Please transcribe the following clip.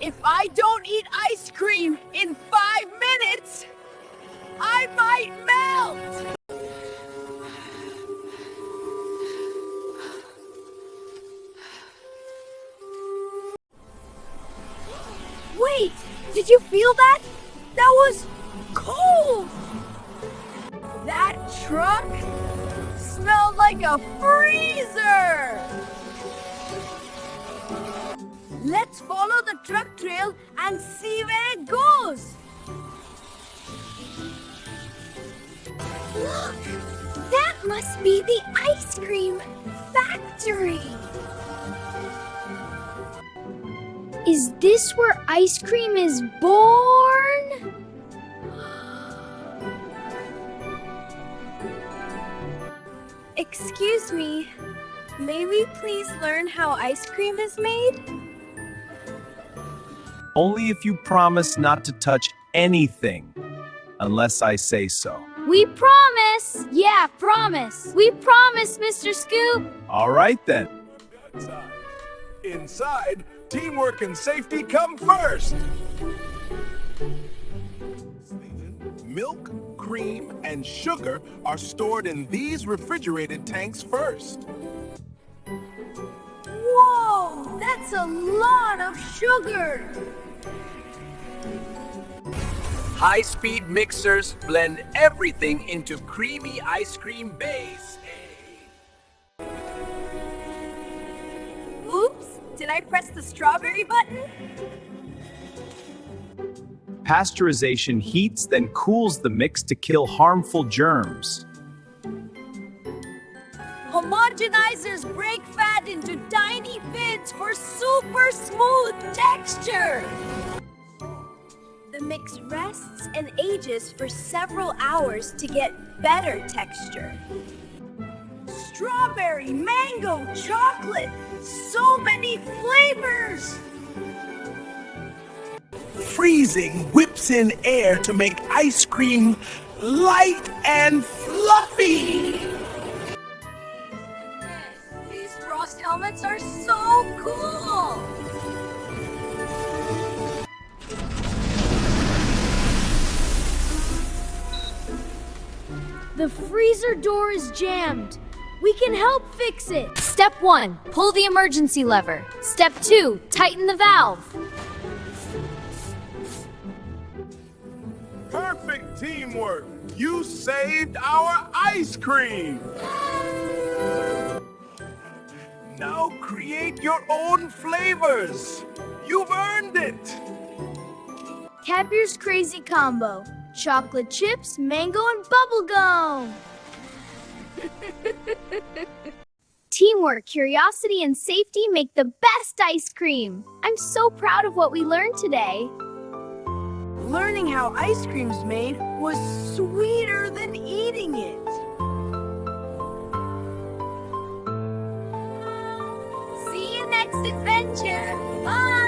If I don't eat ice cream in 5 minutes, I might melt! Wait, did you feel that? That was cold! That truck smelled like a freezer! Let's follow the truck trail and see where it goes! Look! That must be the ice cream factory! Is this where ice cream is born? Excuse me, may we please learn how ice cream is made? Only if you promise not to touch anything, unless I say so. We promise! Yeah, promise! We promise, Mr. Scoop! All right then. Inside, teamwork and safety come first. Milk, cream, and sugar are stored in these refrigerated tanks first. Whoa, that's a lot of sugar! High-speed mixers blend everything into creamy ice cream base. Oops, did I press the strawberry button? Pasteurization heats then cools the mix to kill harmful germs. Homogenizers break fat into tiny bits for super smooth texture. The mix rests and ages for several hours to get better texture. Strawberry, mango, chocolate, so many flavors! Freezing whips in air to make ice cream light and fluffy. These frost helmets are so cool! The freezer door is jammed. We can help fix it. Step 1, pull the emergency lever. Step 2, tighten the valve. Perfect teamwork. You saved our ice cream. Now create your own flavors. You've earned it. Kabir's crazy combo. Chocolate chips, mango, and bubblegum. Teamwork, curiosity, and safety make the best ice cream. I'm so proud of what we learned today. Learning how ice cream's made was sweeter than eating it. See you next adventure. Bye!